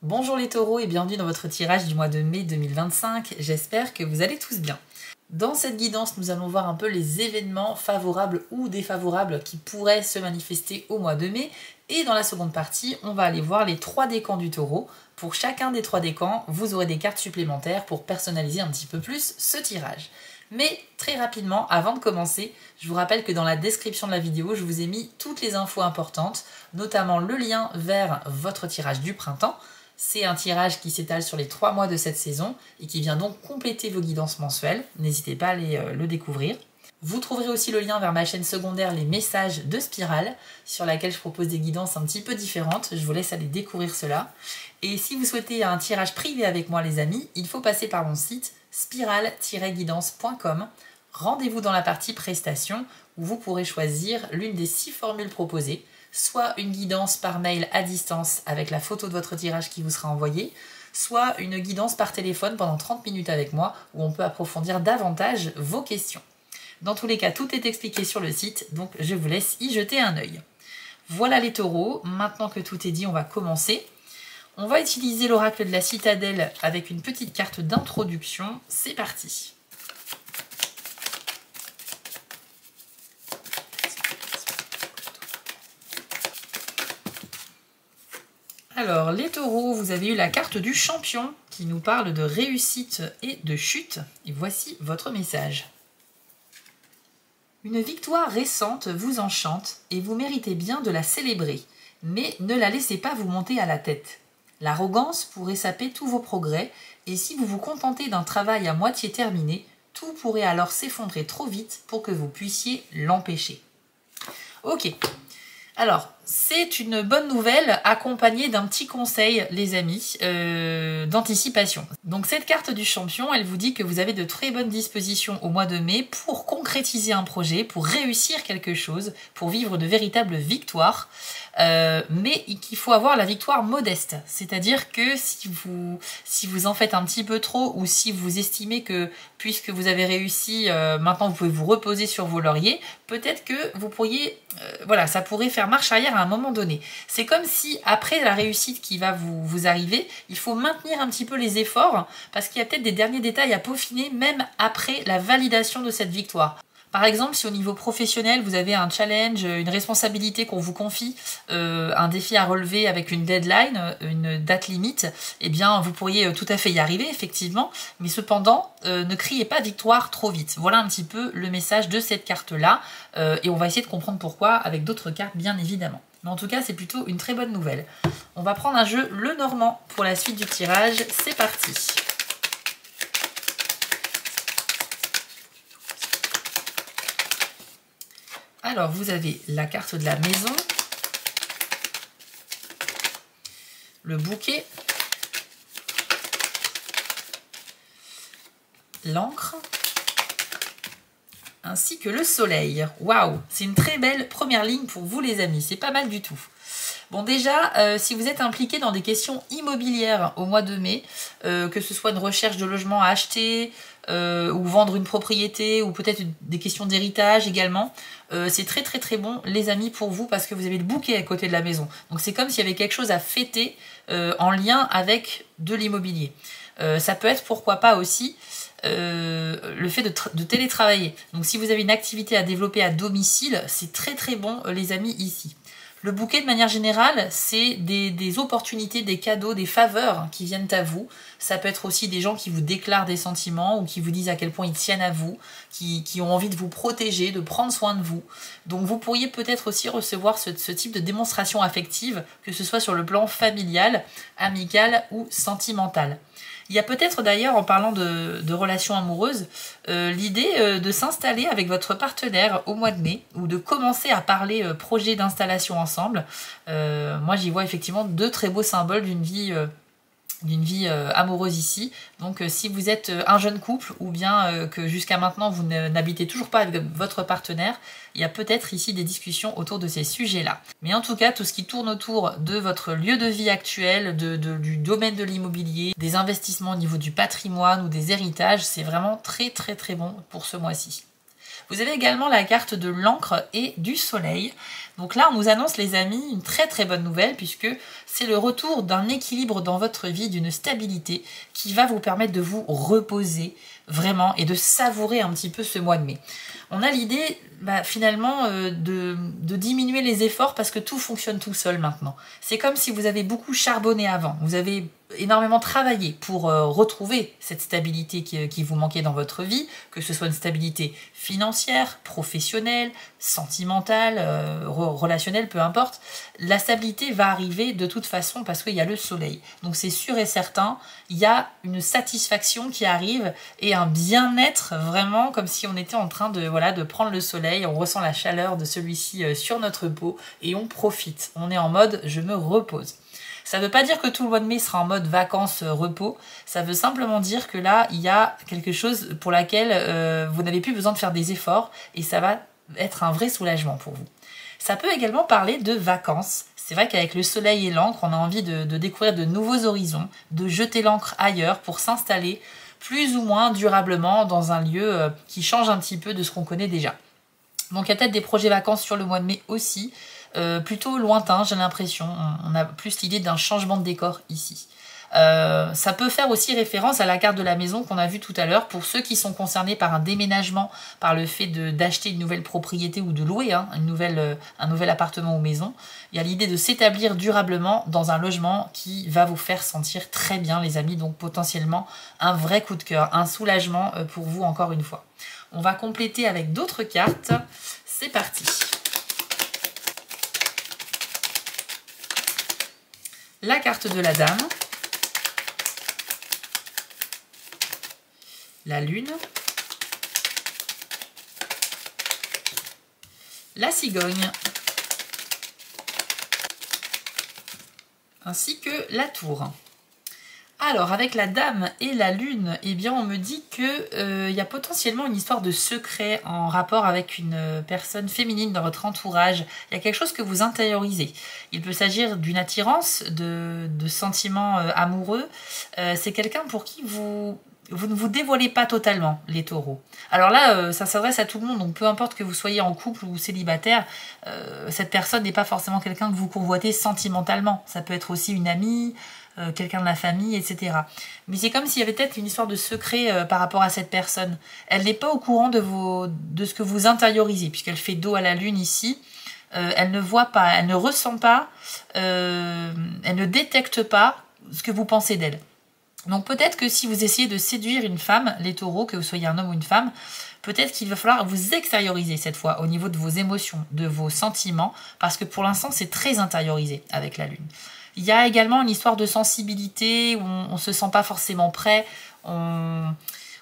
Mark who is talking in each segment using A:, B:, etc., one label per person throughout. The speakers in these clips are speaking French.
A: Bonjour les taureaux et bienvenue dans votre tirage du mois de mai 2025, j'espère que vous allez tous bien. Dans cette guidance, nous allons voir un peu les événements favorables ou défavorables qui pourraient se manifester au mois de mai. Et dans la seconde partie, on va aller voir les 3 décans du taureau. Pour chacun des 3 décans, vous aurez des cartes supplémentaires pour personnaliser un petit peu plus ce tirage. Mais très rapidement, avant de commencer, je vous rappelle que dans la description de la vidéo, je vous ai mis toutes les infos importantes, notamment le lien vers votre tirage du printemps. C'est un tirage qui s'étale sur les 3 mois de cette saison et qui vient donc compléter vos guidances mensuelles. N'hésitez pas à aller le découvrir. Vous trouverez aussi le lien vers ma chaîne secondaire Les Messages de Spirale, sur laquelle je propose des guidances un petit peu différentes. Je vous laisse aller découvrir cela. Et si vous souhaitez un tirage privé avec moi les amis, il faut passer par mon site spirale-guidance.com. Rendez-vous dans la partie prestations où vous pourrez choisir l'une des 6 formules proposées, soit une guidance par mail à distance avec la photo de votre tirage qui vous sera envoyée, soit une guidance par téléphone pendant 30 minutes avec moi où on peut approfondir davantage vos questions. Dans tous les cas, tout est expliqué sur le site, donc je vous laisse y jeter un œil. Voilà les taureaux, maintenant que tout est dit, on va commencer. On va utiliser l'oracle de la citadelle avec une petite carte d'introduction. C'est parti. Alors, les taureaux, vous avez eu la carte du champion qui nous parle de réussite et de chute. Et voici votre message. Une victoire récente vous enchante et vous méritez bien de la célébrer. Mais ne la laissez pas vous monter à la tête. L'arrogance pourrait saper tous vos progrès et si vous vous contentez d'un travail à moitié terminé, tout pourrait alors s'effondrer trop vite pour que vous puissiez l'empêcher. Ok. Alors, c'est une bonne nouvelle accompagnée d'un petit conseil, les amis, d'anticipation. Donc cette carte du champion, elle vous dit que vous avez de très bonnes dispositions au mois de mai pour concrétiser un projet, pour réussir quelque chose, pour vivre de véritables victoires, mais qu'il faut avoir la victoire modeste. C'est-à-dire que si vous en faites un petit peu trop ou si vous estimez que puisque vous avez réussi, maintenant vous pouvez vous reposer sur vos lauriers, peut-être que vous pourriez, voilà, ça pourrait faire marche arrière à un moment donné. C'est comme si après la réussite qui va vous arriver, il faut maintenir un petit peu les efforts parce qu'il y a peut-être des derniers détails à peaufiner même après la validation de cette victoire. Par exemple, si au niveau professionnel, vous avez un challenge, une responsabilité qu'on vous confie, un défi à relever avec une deadline, une date limite, eh bien, vous pourriez tout à fait y arriver, effectivement, mais cependant, ne criez pas victoire trop vite. Voilà un petit peu le message de cette carte-là, et on va essayer de comprendre pourquoi avec d'autres cartes, bien évidemment. Mais en tout cas, c'est plutôt une très bonne nouvelle. On va prendre un jeu Le Normand pour la suite du tirage. C'est parti! Alors, vous avez la carte de la maison, le bouquet, l'encre, ainsi que le soleil. Waouh, c'est une très belle première ligne pour vous les amis, c'est pas mal du tout. Bon déjà, si vous êtes impliqué dans des questions immobilières au mois de mai, que ce soit une recherche de logement à acheter, ou vendre une propriété, ou peut-être des questions d'héritage également, c'est très très très bon les amis pour vous parce que vous avez le bouquet à côté de la maison. Donc c'est comme s'il y avait quelque chose à fêter en lien avec de l'immobilier. Ça peut être pourquoi pas aussi le fait de télétravailler. Donc si vous avez une activité à développer à domicile, c'est très très bon les amis ici. Le bouquet, de manière générale, c'est des opportunités, des cadeaux, des faveurs qui viennent à vous. Ça peut être aussi des gens qui vous déclarent des sentiments ou qui vous disent à quel point ils tiennent à vous, qui ont envie de vous protéger, de prendre soin de vous. Donc vous pourriez peut-être aussi recevoir ce type de démonstration affective, que ce soit sur le plan familial, amical ou sentimental. Il y a peut-être d'ailleurs, en parlant de relations amoureuses, l'idée de s'installer avec votre partenaire au mois de mai ou de commencer à parler projet d'installation ensemble. Moi, j'y vois effectivement 2 très beaux symboles d'une vie amoureuse ici. Donc si vous êtes un jeune couple ou bien que jusqu'à maintenant vous n'habitez toujours pas avec votre partenaire, il y a peut-être ici des discussions autour de ces sujets-là. Mais en tout cas, tout ce qui tourne autour de votre lieu de vie actuel, du domaine de l'immobilier, des investissements au niveau du patrimoine ou des héritages, c'est vraiment très très très bon pour ce mois-ci. Vous avez également la carte de l'encre et du soleil. Donc là, on nous annonce, les amis, une très très bonne nouvelle, puisque c'est le retour d'un équilibre dans votre vie, d'une stabilité qui va vous permettre de vous reposer vraiment et de savourer un petit peu ce mois de mai. On a l'idée finalement de diminuer les efforts parce que tout fonctionne tout seul maintenant. C'est comme si vous avez beaucoup charbonné avant, vous avez énormément travaillé pour retrouver cette stabilité qui vous manquait dans votre vie, que ce soit une stabilité financière, professionnelle, sentimentale, relationnelle, peu importe. La stabilité va arriver de toute façon parce qu'il y a le soleil. Donc c'est sûr et certain, il y a une satisfaction qui arrive et un bien-être vraiment comme si on était en train de prendre le soleil, on ressent la chaleur de celui-ci sur notre peau et on profite. On est en mode je me repose. Ça ne veut pas dire que tout le mois de mai sera en mode vacances, repos. Ça veut simplement dire que là, il y a quelque chose pour laquelle vous n'avez plus besoin de faire des efforts et ça va être un vrai soulagement pour vous. Ça peut également parler de vacances. C'est vrai qu'avec le soleil et l'encre, on a envie de découvrir de nouveaux horizons, de jeter l'encre ailleurs pour s'installer plus ou moins durablement dans un lieu qui change un petit peu de ce qu'on connaît déjà. Donc il y a peut-être des projets vacances sur le mois de mai aussi. Plutôt lointain, j'ai l'impression. On a plus l'idée d'un changement de décor ici. Ça peut faire aussi référence à la carte de la maison qu'on a vue tout à l'heure pour ceux qui sont concernés par un déménagement, par le fait d'acheter une nouvelle propriété ou de louer un nouvel appartement ou maison. Il y a l'idée de s'établir durablement dans un logement qui va vous faire sentir très bien, les amis. Donc potentiellement un vrai coup de cœur, un soulagement pour vous encore une fois. On va compléter avec d'autres cartes. C'est parti. La carte de la dame, la lune, la cigogne, ainsi que la tour. Alors, avec la dame et la lune, eh bien, on me dit que y a potentiellement une histoire de secret en rapport avec une personne féminine dans votre entourage. Il y a quelque chose que vous intériorisez. Il peut s'agir d'une attirance, de sentiments amoureux. C'est quelqu'un pour qui vous ne vous dévoilez pas totalement, les taureaux. Alors là, ça s'adresse à tout le monde, donc peu importe que vous soyez en couple ou célibataire, cette personne n'est pas forcément quelqu'un que vous convoitez sentimentalement. Ça peut être aussi une amie, quelqu'un de la famille, etc. Mais c'est comme s'il y avait peut-être une histoire de secret par rapport à cette personne. Elle n'est pas au courant de ce que vous intériorisez, puisqu'elle fait dos à la lune ici. Elle ne voit pas, elle ne ressent pas, elle ne détecte pas ce que vous pensez d'elle. Donc peut-être que si vous essayez de séduire une femme, les taureaux, que vous soyez un homme ou une femme, peut-être qu'il va falloir vous extérioriser cette fois au niveau de vos émotions, de vos sentiments, parce que pour l'instant c'est très intériorisé avec la lune. Il y a également une histoire de sensibilité où on ne se sent pas forcément prêt,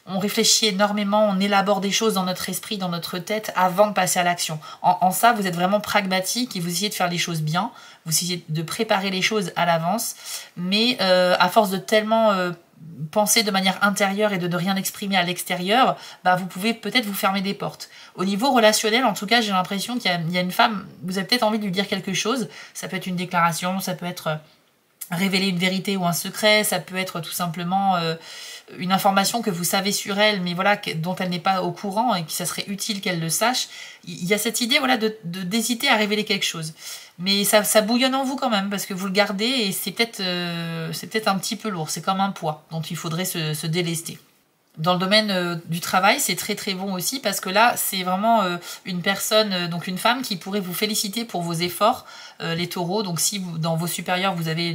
A: on réfléchit énormément, on élabore des choses dans notre esprit, dans notre tête avant de passer à l'action. En ça, vous êtes vraiment pragmatique et vous essayez de faire les choses bien, vous essayez de préparer les choses à l'avance, mais à force de tellement penser de manière intérieure et de ne rien exprimer à l'extérieur, vous pouvez peut-être vous fermer des portes. Au niveau relationnel, en tout cas, j'ai l'impression qu'il y a une femme, vous avez peut-être envie de lui dire quelque chose, ça peut être une déclaration, ça peut être révéler une vérité ou un secret, ça peut être tout simplement une information que vous savez sur elle, mais voilà, dont elle n'est pas au courant et que ça serait utile qu'elle le sache. Il y a cette idée d'hésiter à révéler quelque chose. Mais ça bouillonne en vous quand même, parce que vous le gardez et c'est peut-être un petit peu lourd, c'est comme un poids dont il faudrait se délester. Dans le domaine du travail, c'est très très bon aussi parce que là, c'est vraiment une personne, donc une femme qui pourrait vous féliciter pour vos efforts, les taureaux. Donc si dans vos supérieurs, vous avez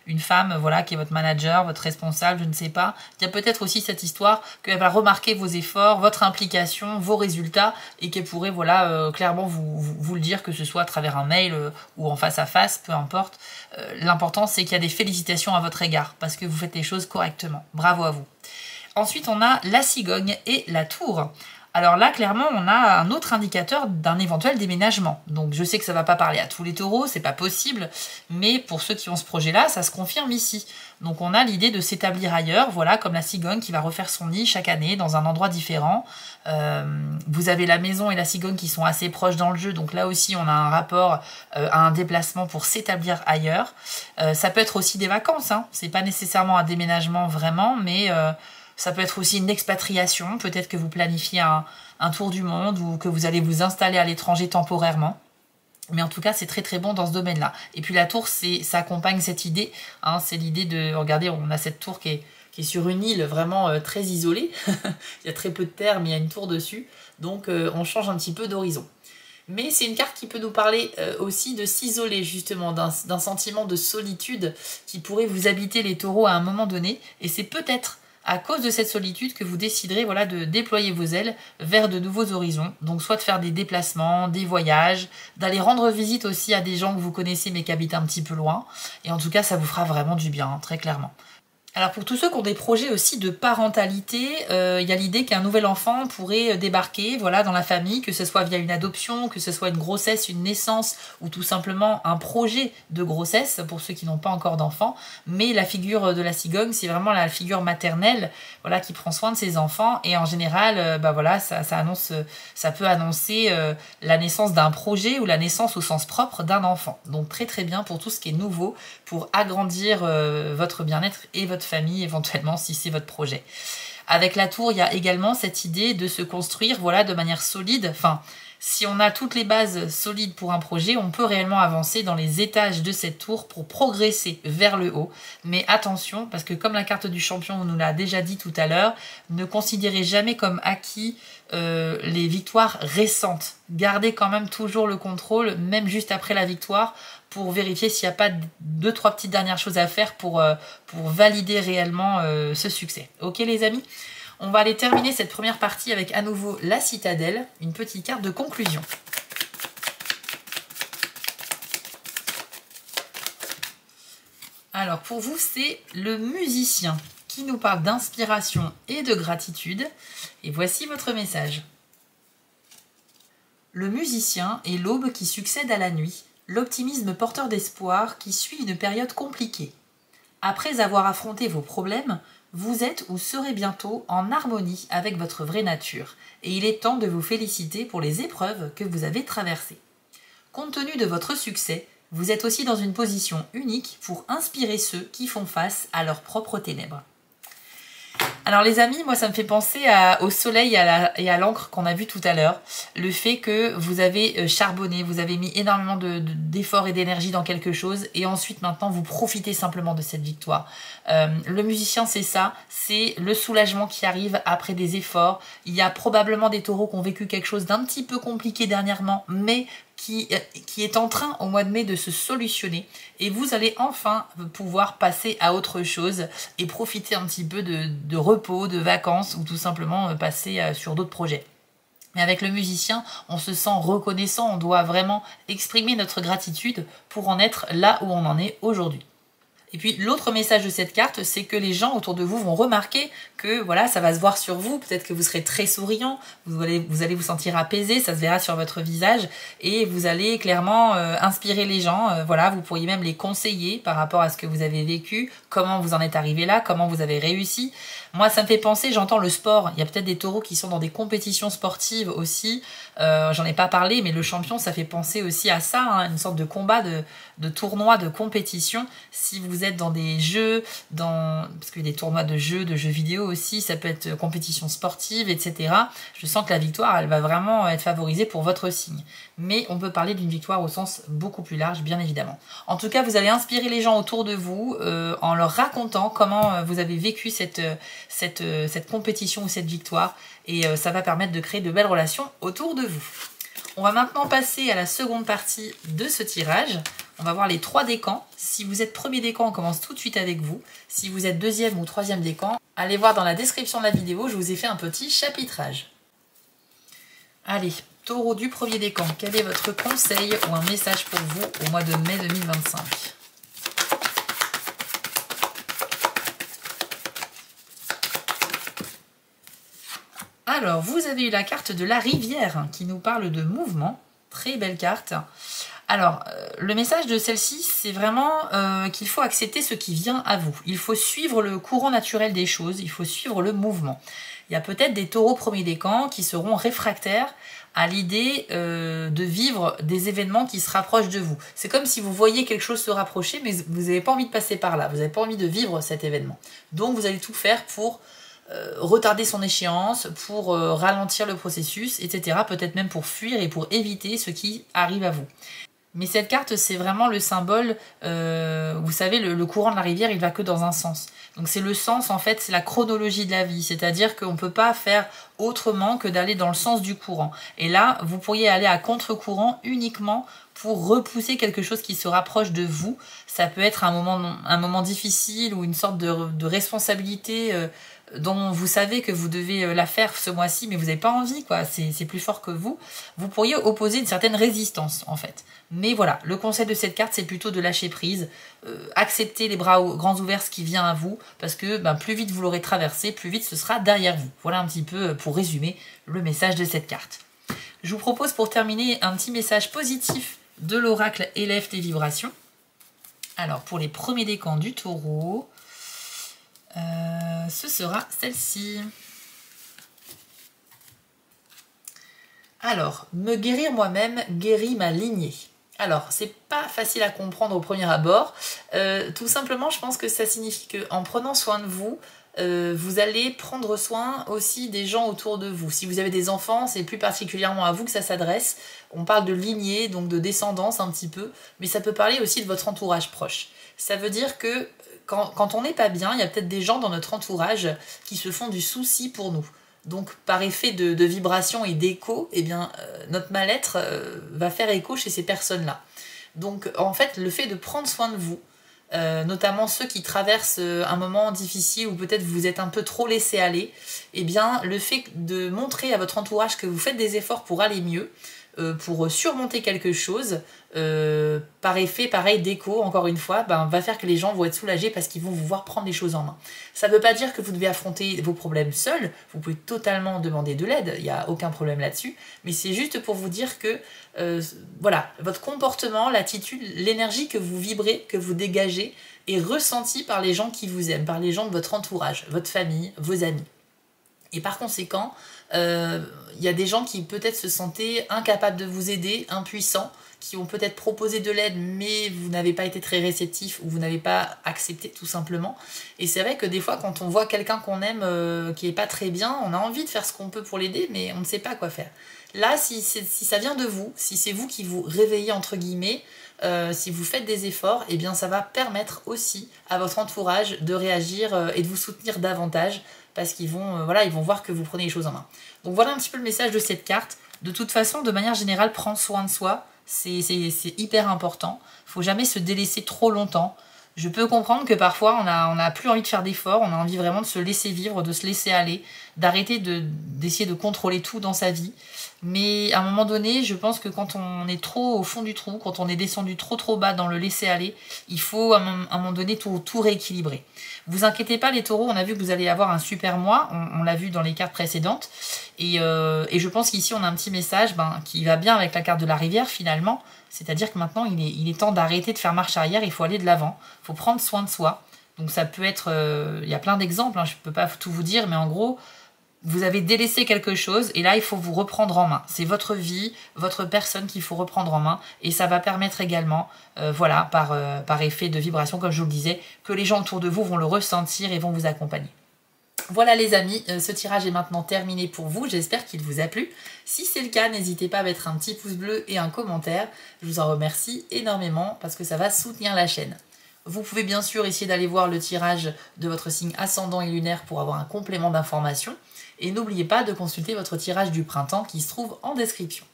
A: une femme qui est votre manager, votre responsable, je ne sais pas, il y a peut-être aussi cette histoire qu'elle va remarquer vos efforts, votre implication, vos résultats et qu'elle pourrait clairement vous le dire, que ce soit à travers un mail ou en face à face, peu importe. L'important, c'est qu'il y a des félicitations à votre égard parce que vous faites les choses correctement. Bravo à vous. Ensuite, on a la cigogne et la tour. Alors là, clairement, on a un autre indicateur d'un éventuel déménagement. Donc je sais que ça ne va pas parler à tous les taureaux, c'est pas possible, mais pour ceux qui ont ce projet-là, ça se confirme ici. Donc on a l'idée de s'établir ailleurs, comme la cigogne qui va refaire son nid chaque année dans un endroit différent. Vous avez la maison et la cigogne qui sont assez proches dans le jeu, donc là aussi on a un rapport à un déplacement pour s'établir ailleurs. Ça peut être aussi des vacances, c'est pas nécessairement un déménagement vraiment, mais Ça peut être aussi une expatriation, peut-être que vous planifiez un tour du monde ou que vous allez vous installer à l'étranger temporairement. Mais en tout cas, c'est très très bon dans ce domaine-là. Et puis la tour, ça accompagne cette idée. Hein, c'est l'idée de... Regardez, on a cette tour qui est sur une île vraiment très isolée. Il y a très peu de terre, mais il y a une tour dessus. Donc on change un petit peu d'horizon. Mais c'est une carte qui peut nous parler aussi de s'isoler justement, d'un sentiment de solitude qui pourrait vous habiter les taureaux à un moment donné. Et c'est peut-être à cause de cette solitude que vous déciderez voilà, de déployer vos ailes vers de nouveaux horizons. Donc soit de faire des déplacements, des voyages, d'aller rendre visite aussi à des gens que vous connaissez mais qui habitent un petit peu loin. Et en tout cas, ça vous fera vraiment du bien, hein, très clairement. Alors pour tous ceux qui ont des projets aussi de parentalité, il y a l'idée qu'un nouvel enfant pourrait débarquer voilà, dans la famille, que ce soit via une adoption, que ce soit une grossesse, une naissance ou tout simplement un projet de grossesse pour ceux qui n'ont pas encore d'enfants. Mais la figure de la cigogne, c'est vraiment la figure maternelle voilà, qui prend soin de ses enfants et en général, voilà, ça peut annoncer la naissance d'un projet ou la naissance au sens propre d'un enfant. Donc très très bien pour tout ce qui est nouveau, pour agrandir votre bien-être et votre famille éventuellement si c'est votre projet. Avec la tour, il y a également cette idée de se construire voilà, de manière solide. Enfin, si on a toutes les bases solides pour un projet, on peut réellement avancer dans les étages de cette tour pour progresser vers le haut. Mais attention, parce que comme la carte du champion nous l'a déjà dit tout à l'heure, ne considérez jamais comme acquis les victoires récentes. Gardez quand même toujours le contrôle, même juste après la victoire, pour vérifier s'il n'y a pas 2-3 petites dernières choses à faire pour valider réellement ce succès. Ok les amis ? On va aller terminer cette première partie avec à nouveau la citadelle, une petite carte de conclusion. Alors pour vous, c'est le musicien qui nous parle d'inspiration et de gratitude. Et voici votre message. Le musicien est l'aube qui succède à la nuit, l'optimisme porteur d'espoir qui suit une période compliquée. Après avoir affronté vos problèmes, vous êtes ou serez bientôt en harmonie avec votre vraie nature, et il est temps de vous féliciter pour les épreuves que vous avez traversées. Compte tenu de votre succès, vous êtes aussi dans une position unique pour inspirer ceux qui font face à leurs propres ténèbres. Alors les amis, moi ça me fait penser au soleil et à l'encre qu'on a vu tout à l'heure. Le fait que vous avez charbonné, vous avez mis énormément d'efforts et d'énergie dans quelque chose et ensuite maintenant vous profitez simplement de cette victoire. Le musicien c'est ça, c'est le soulagement qui arrive après des efforts. Il y a probablement des taureaux qui ont vécu quelque chose d'un petit peu compliqué dernièrement, mais qui est en train au mois de mai de se solutionner et vous allez enfin pouvoir passer à autre chose et profiter un petit peu de repos, de vacances ou tout simplement passer sur d'autres projets. Mais avec le musicien, on se sent reconnaissant, on doit vraiment exprimer notre gratitude pour en être là où on en est aujourd'hui. Et puis l'autre message de cette carte, c'est que les gens autour de vous vont remarquer que voilà, ça va se voir sur vous, peut-être que vous serez très souriant, vous allez vous sentir apaisé, ça se verra sur votre visage et vous allez clairement inspirer les gens. Voilà, vous pourriez même les conseiller par rapport à ce que vous avez vécu, comment vous en êtes arrivé là, comment vous avez réussi. Moi, ça me fait penser, j'entends le sport, il y a peut-être des taureaux qui sont dans des compétitions sportives aussi, j'en ai pas parlé, mais le champion, ça fait penser aussi à ça, hein, une sorte de combat, de tournoi, de compétition. Si vous êtes dans des jeux, parce qu'il y a des tournois de jeux vidéo aussi, ça peut être compétition sportive, etc. Je sens que la victoire, elle va vraiment être favorisée pour votre signe. Mais on peut parler d'une victoire au sens beaucoup plus large, bien évidemment. En tout cas, vous allez inspirer les gens autour de vous en leur racontant comment vous avez vécu cette compétition ou cette victoire. Et ça va permettre de créer de belles relations autour de vous. On va maintenant passer à la seconde partie de ce tirage. On va voir les 3 décans. Si vous êtes premier décan, on commence tout de suite avec vous. Si vous êtes deuxième ou troisième décan, allez voir dans la description de la vidéo, je vous ai fait un petit chapitrage. Allez, taureau du premier décan, quel est votre conseil ou un message pour vous au mois de mai 2025 ? Alors, vous avez eu la carte de la rivière qui nous parle de mouvement. Très belle carte. Alors, le message de celle-ci, c'est vraiment qu'il faut accepter ce qui vient à vous. Il faut suivre le courant naturel des choses, il faut suivre le mouvement. Il y a peut-être des taureaux premiers décans qui seront réfractaires à l'idée de vivre des événements qui se rapprochent de vous. C'est comme si vous voyez quelque chose se rapprocher, mais vous n'avez pas envie de passer par là, vous n'avez pas envie de vivre cet événement. Donc, vous allez tout faire pour retarder son échéance, pour ralentir le processus, etc. Peut-être même pour fuir et pour éviter ce qui arrive à vous. Mais cette carte, c'est vraiment le symbole, vous savez, le courant de la rivière, il va que dans un sens. Donc c'est le sens, en fait, c'est la chronologie de la vie. C'est-à-dire qu'on ne peut pas faire autrement que d'aller dans le sens du courant. Et là, vous pourriez aller à contre-courant uniquement pour repousser quelque chose qui se rapproche de vous. Ça peut être un moment difficile ou une sorte de responsabilité dont vous savez que vous devez la faire ce mois-ci, mais vous n'avez pas envie, quoi. C'est plus fort que vous. Vous pourriez opposer une certaine résistance, en fait. Mais voilà, le conseil de cette carte, c'est plutôt de lâcher prise. Accepter les bras grands ouverts ce qui vient à vous, parce que plus vite vous l'aurez traversé, plus vite ce sera derrière vous. Voilà un petit peu, pour résumer, le message de cette carte. Je vous propose pour terminer un petit message positif de l'oracle Élève tes vibrations. Alors, pour les premiers décans du taureau, ce sera celle-ci. Alors, me guérir moi-même guérit ma lignée. Alors, c'est pas facile à comprendre au premier abord. Tout simplement, je pense que ça signifie qu'en prenant soin de vous, vous allez prendre soin aussi des gens autour de vous. Si vous avez des enfants, c'est plus particulièrement à vous que ça s'adresse. On parle de lignée, donc de descendance un petit peu, mais ça peut parler aussi de votre entourage proche. Ça veut dire que quand on n'est pas bien, il y a peut-être des gens dans notre entourage qui se font du souci pour nous. Donc par effet de vibration et d'écho, eh bien, notre mal-être va faire écho chez ces personnes-là. Donc en fait, le fait de prendre soin de vous, notamment ceux qui traversent un moment difficile où peut-être vous êtes un peu trop laissé aller, eh bien le fait de montrer à votre entourage que vous faites des efforts pour aller mieux, pour surmonter quelque chose, par effet pareil d'écho, encore une fois, va faire que les gens vont être soulagés parce qu'ils vont vous voir prendre les choses en main. Ça ne veut pas dire que vous devez affronter vos problèmes seul, vous pouvez totalement demander de l'aide, il n'y a aucun problème là-dessus, mais c'est juste pour vous dire que voilà, votre comportement, l'attitude, l'énergie que vous vibrez, que vous dégagez, est ressentie par les gens qui vous aiment, par les gens de votre entourage, votre famille, vos amis. Et par conséquent, il y a des gens qui peut-être se sentaient incapables de vous aider, impuissants, qui ont peut-être proposé de l'aide, mais vous n'avez pas été très réceptif ou vous n'avez pas accepté tout simplement. Et c'est vrai que des fois, quand on voit quelqu'un qu'on aime qui est pas très bien, on a envie de faire ce qu'on peut pour l'aider, mais on ne sait pas quoi faire. Là, si ça vient de vous, si c'est vous qui vous réveillez entre guillemets, si vous faites des efforts, eh bien ça va permettre aussi à votre entourage de réagir et de vous soutenir davantage, parce qu'ils vont, ils vont voir que vous prenez les choses en main. Donc voilà un petit peu le message de cette carte. De toute façon, de manière générale, prendre soin de soi, c'est hyper important. Il ne faut jamais se délaisser trop longtemps. Je peux comprendre que parfois, on n'a plus envie de faire d'efforts, on a envie vraiment de se laisser vivre, de se laisser aller, d'arrêter d'essayer de contrôler tout dans sa vie. Mais à un moment donné, je pense que quand on est trop au fond du trou, quand on est descendu trop bas dans le laisser aller, il faut à un moment donné tout rééquilibrer. Vous inquiétez pas les taureaux, on a vu que vous allez avoir un super mois, on l'a vu dans les cartes précédentes. Et je pense qu'ici on a un petit message qui va bien avec la carte de la rivière finalement. C'est-à-dire que maintenant il est temps d'arrêter de faire marche arrière, il faut aller de l'avant, il faut prendre soin de soi. Donc ça peut être, il y a plein d'exemples, je ne peux pas tout vous dire, mais en gros, vous avez délaissé quelque chose et là il faut vous reprendre en main. C'est votre vie, votre personne qu'il faut reprendre en main et ça va permettre également, par effet de vibration, comme je vous le disais, que les gens autour de vous vont le ressentir et vont vous accompagner. Voilà les amis, ce tirage est maintenant terminé pour vous, j'espère qu'il vous a plu. Si c'est le cas, n'hésitez pas à mettre un petit pouce bleu et un commentaire, je vous en remercie énormément parce que ça va soutenir la chaîne. Vous pouvez bien sûr essayer d'aller voir le tirage de votre signe ascendant et lunaire pour avoir un complément d'information. Et n'oubliez pas de consulter votre tirage du printemps qui se trouve en description.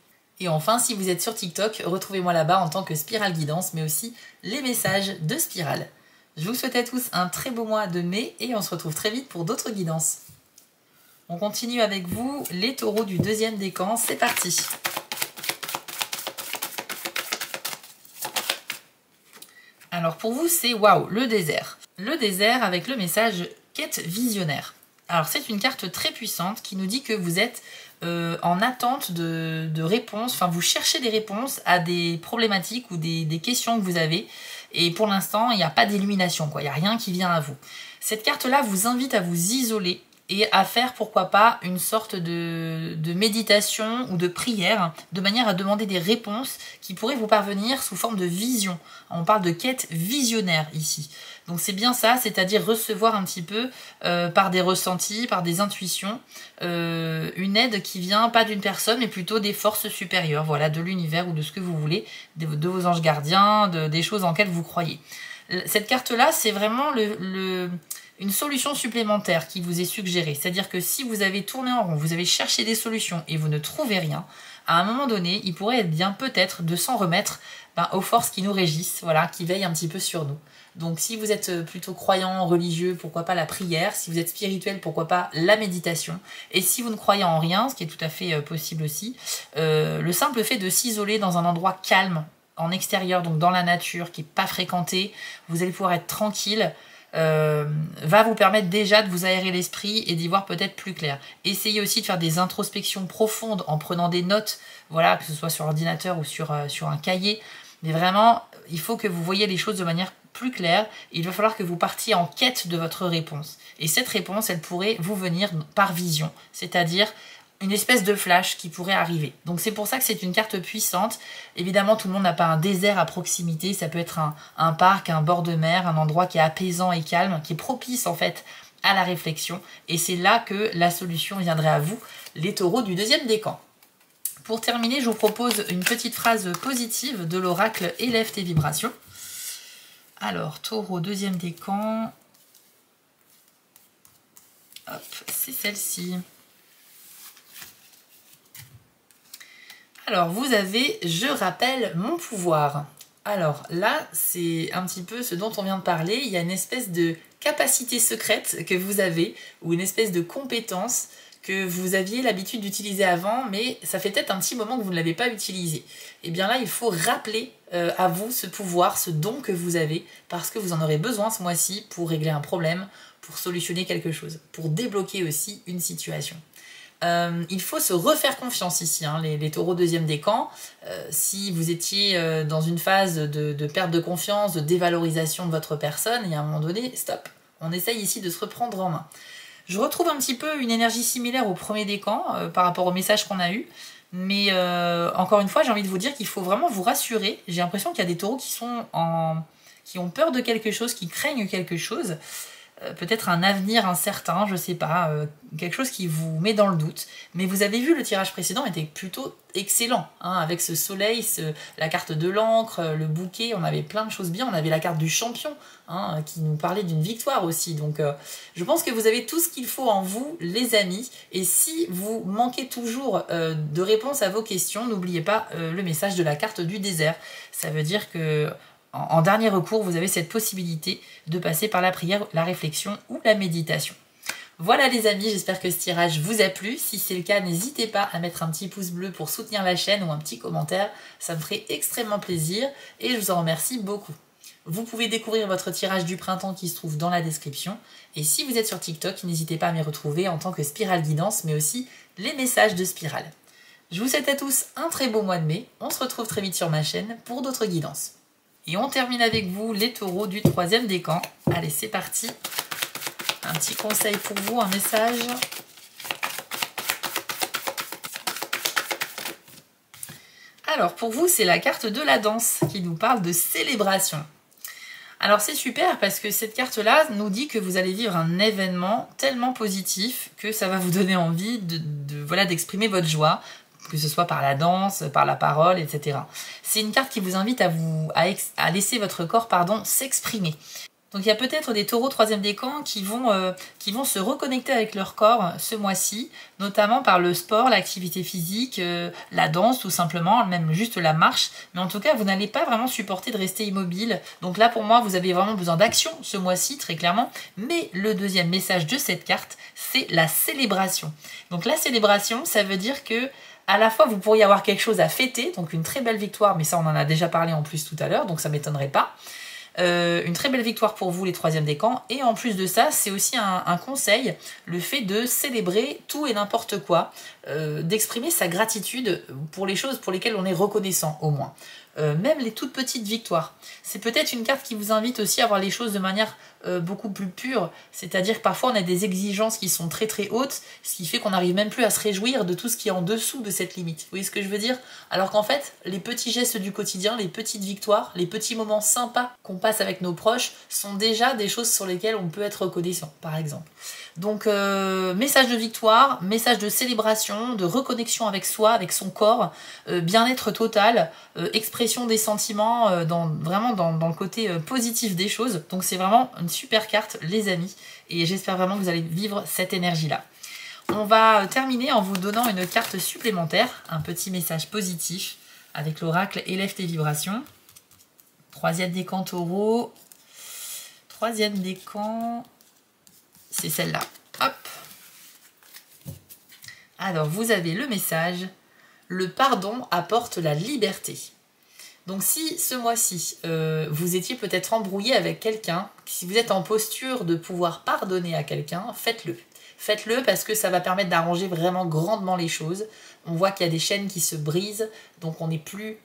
A: Et enfin, si vous êtes sur TikTok, retrouvez-moi là-bas en tant que Spirale Guidance, mais aussi les messages de Spirale. Je vous souhaite à tous un très beau mois de mai et on se retrouve très vite pour d'autres guidances. On continue avec vous, les taureaux du deuxième décan, c'est parti. Alors pour vous, c'est waouh, le désert. Le désert avec le message quête visionnaire. Alors c'est une carte très puissante qui nous dit que vous êtes en attente de réponses, enfin vous cherchez des réponses à des problématiques ou des questions que vous avez. Et pour l'instant, il n'y a pas d'illumination, il n'y a rien qui vient à vous. Cette carte-là vous invite à vous isoler, et à faire, pourquoi pas, une sorte de méditation ou de prière, de manière à demander des réponses qui pourraient vous parvenir sous forme de vision. On parle de quête visionnaire ici. Donc c'est bien ça, c'est-à-dire recevoir un petit peu par des ressentis, par des intuitions, une aide qui vient pas d'une personne, mais plutôt des forces supérieures, voilà, de l'univers ou de ce que vous voulez, de vos anges gardiens, des choses en lesquelles vous croyez. Cette carte-là, c'est vraiment une solution supplémentaire qui vous est suggérée. C'est-à-dire que si vous avez tourné en rond, vous avez cherché des solutions et vous ne trouvez rien, à un moment donné, il pourrait être bien peut-être de s'en remettre aux forces qui nous régissent, voilà, qui veillent un petit peu sur nous. Donc si vous êtes plutôt croyant, religieux, pourquoi pas la prière. Si vous êtes spirituel, pourquoi pas la méditation. Et si vous ne croyez en rien, ce qui est tout à fait possible aussi, le simple fait de s'isoler dans un endroit calme, en extérieur, donc dans la nature, qui n'est pas fréquenté, vous allez pouvoir être tranquille, va vous permettre déjà de vous aérer l'esprit et d'y voir peut-être plus clair. Essayez aussi de faire des introspections profondes en prenant des notes, voilà, que ce soit sur ordinateur ou sur un cahier. Mais vraiment, il faut que vous voyez les choses de manière plus claire. Il va falloir que vous partiez en quête de votre réponse. Et cette réponse, elle pourrait vous venir par vision, c'est-à-dire une espèce de flash qui pourrait arriver. Donc c'est pour ça que c'est une carte puissante. Évidemment, tout le monde n'a pas un désert à proximité. Ça peut être un parc, un bord de mer, un endroit qui est apaisant et calme, qui est propice en fait à la réflexion. Et c'est là que la solution viendrait à vous, les taureaux du deuxième décan. Pour terminer, je vous propose une petite phrase positive de l'oracle Élève tes vibrations. Alors, taureau deuxième décan. Hop, c'est celle-ci. Alors, vous avez « Je rappelle mon pouvoir ». Alors là, c'est un petit peu ce dont on vient de parler. Il y a une espèce de capacité secrète que vous avez, ou une espèce de compétence que vous aviez l'habitude d'utiliser avant, mais ça fait peut-être un petit moment que vous ne l'avez pas utilisé. Et bien là, il faut rappeler à vous ce pouvoir, ce don que vous avez, parce que vous en aurez besoin ce mois-ci pour régler un problème, pour solutionner quelque chose, pour débloquer aussi une situation. Il faut se refaire confiance ici, hein, les taureaux deuxième décan. Si vous étiez dans une phase de perte de confiance, de dévalorisation de votre personne, il y a un moment donné, stop, on essaye ici de se reprendre en main. Je retrouve un petit peu une énergie similaire au premier décan par rapport au message qu'on a eu. Mais encore une fois, j'ai envie de vous dire qu'il faut vraiment vous rassurer. J'ai l'impression qu'il y a des taureaux qui ont peur de quelque chose, qui craignent quelque chose. Peut-être un avenir incertain, je sais pas, quelque chose qui vous met dans le doute. Mais vous avez vu, le tirage précédent était plutôt excellent, hein, avec ce soleil, la carte de l'encre, le bouquet, on avait plein de choses bien. On avait la carte du champion, hein, qui nous parlait d'une victoire aussi. Donc je pense que vous avez tout ce qu'il faut en vous, les amis. Et si vous manquez toujours de réponse à vos questions, n'oubliez pas le message de la carte du désert. Ça veut dire que en dernier recours, vous avez cette possibilité de passer par la prière, la réflexion ou la méditation. Voilà les amis, j'espère que ce tirage vous a plu. Si c'est le cas, n'hésitez pas à mettre un petit pouce bleu pour soutenir la chaîne ou un petit commentaire. Ça me ferait extrêmement plaisir et je vous en remercie beaucoup. Vous pouvez découvrir votre tirage du printemps qui se trouve dans la description. Et si vous êtes sur TikTok, n'hésitez pas à m'y retrouver en tant que Spirale Guidance, mais aussi les messages de Spirale. Je vous souhaite à tous un très beau mois de mai. On se retrouve très vite sur ma chaîne pour d'autres guidances. Et on termine avec vous les taureaux du troisième décan. Allez, c'est parti. Un petit conseil pour vous, un message. Alors, pour vous, c'est la carte de la danse qui nous parle de célébration. Alors, c'est super parce que cette carte-là nous dit que vous allez vivre un événement tellement positif que ça va vous donner envie d'exprimer votre joie, que ce soit par la danse, par la parole, etc. C'est une carte qui vous invite à laisser votre corps s'exprimer. Donc il y a peut-être des taureaux troisième décan qui vont se reconnecter avec leur corps ce mois-ci, notamment par le sport, l'activité physique, la danse tout simplement, même juste la marche. Mais en tout cas, vous n'allez pas vraiment supporter de rester immobile. Donc là, pour moi, vous avez vraiment besoin d'action ce mois-ci, très clairement. Mais le deuxième message de cette carte, c'est la célébration. Donc la célébration, ça veut dire que à la fois, vous pourriez avoir quelque chose à fêter, donc une très belle victoire, mais ça, on en a déjà parlé en plus tout à l'heure, donc ça ne m'étonnerait pas. Une très belle victoire pour vous, les troisième décans. Et en plus de ça, c'est aussi un conseil, le fait de célébrer tout et n'importe quoi, d'exprimer sa gratitude pour les choses pour lesquelles on est reconnaissant, au moins. même les toutes petites victoires. C'est peut-être une carte qui vous invite aussi à voir les choses de manière beaucoup plus pure, c'est-à-dire que parfois on a des exigences qui sont très très hautes, ce qui fait qu'on n'arrive même plus à se réjouir de tout ce qui est en dessous de cette limite. Vous voyez ce que je veux dire? Alors qu'en fait, les petits gestes du quotidien, les petites victoires, les petits moments sympas qu'on passe avec nos proches sont déjà des choses sur lesquelles on peut être reconnaissant, par exemple. Donc message de victoire, message de célébration, de reconnexion avec soi, avec son corps, bien-être total, expression des sentiments vraiment dans le côté positif des choses. Donc c'est vraiment une super carte les amis et j'espère vraiment que vous allez vivre cette énergie-là. On va terminer en vous donnant une carte supplémentaire, un petit message positif avec l'oracle Élève tes vibrations. Troisième décan taureau. Troisième décan, c'est celle-là. Hop. Alors, vous avez le message. Le pardon apporte la liberté. Donc si ce mois-ci, vous étiez peut-être embrouillé avec quelqu'un, si vous êtes en posture de pouvoir pardonner à quelqu'un, faites-le. Faites-le parce que ça va permettre d'arranger vraiment grandement les choses. On voit qu'il y a des chaînes qui se brisent, donc on n'est plus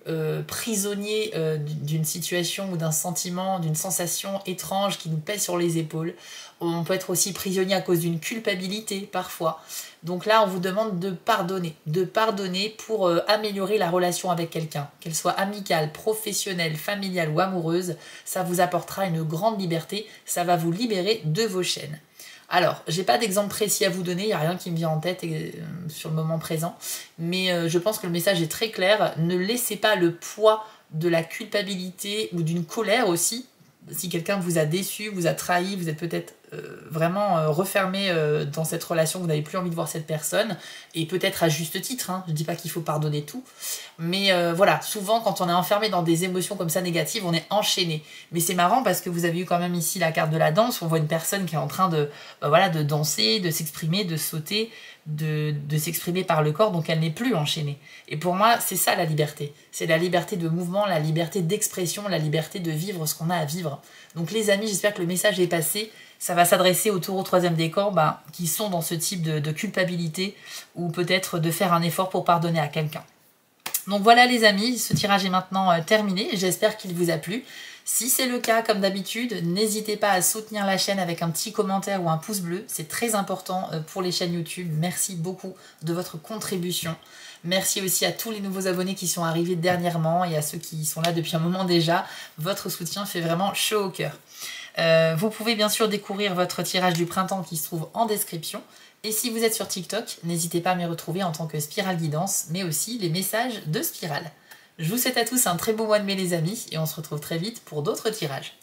A: prisonnier d'une situation ou d'un sentiment, d'une sensation étrange qui nous pèse sur les épaules. On peut être aussi prisonnier à cause d'une culpabilité parfois. Donc là, on vous demande de pardonner pour améliorer la relation avec quelqu'un, qu'elle soit amicale, professionnelle, familiale ou amoureuse. Ça vous apportera une grande liberté, ça va vous libérer de vos chaînes. Alors, j'ai pas d'exemple précis à vous donner, il n'y a rien qui me vient en tête sur le moment présent, mais je pense que le message est très clair. Ne laissez pas le poids de la culpabilité ou d'une colère aussi. Si quelqu'un vous a déçu, vous a trahi, vous êtes peut-être vraiment refermé dans cette relation, vous n'avez plus envie de voir cette personne, et peut-être à juste titre, hein. Je ne dis pas qu'il faut pardonner tout, mais voilà, souvent quand on est enfermé dans des émotions comme ça négatives, on est enchaîné. Mais c'est marrant parce que vous avez eu quand même ici la carte de la danse, on voit une personne qui est en train de, voilà, de danser, de s'exprimer, de sauter, de s'exprimer par le corps, donc elle n'est plus enchaînée. Et pour moi, c'est ça la liberté. C'est la liberté de mouvement, la liberté d'expression, la liberté de vivre ce qu'on a à vivre. Donc les amis, j'espère que le message est passé. Ça va s'adresser aux taureaux troisième décan qui sont dans ce type de culpabilité ou peut-être de faire un effort pour pardonner à quelqu'un. Donc voilà les amis, ce tirage est maintenant terminé. J'espère qu'il vous a plu. Si c'est le cas, comme d'habitude, n'hésitez pas à soutenir la chaîne avec un petit commentaire ou un pouce bleu. C'est très important pour les chaînes YouTube. Merci beaucoup de votre contribution. Merci aussi à tous les nouveaux abonnés qui sont arrivés dernièrement et à ceux qui sont là depuis un moment déjà. Votre soutien fait vraiment chaud au cœur. Vous pouvez bien sûr découvrir votre tirage du printemps qui se trouve en description. Et si vous êtes sur TikTok, n'hésitez pas à m'y retrouver en tant que Spirale Guidance, mais aussi les messages de Spirale. Je vous souhaite à tous un très beau mois de mai les amis, et on se retrouve très vite pour d'autres tirages.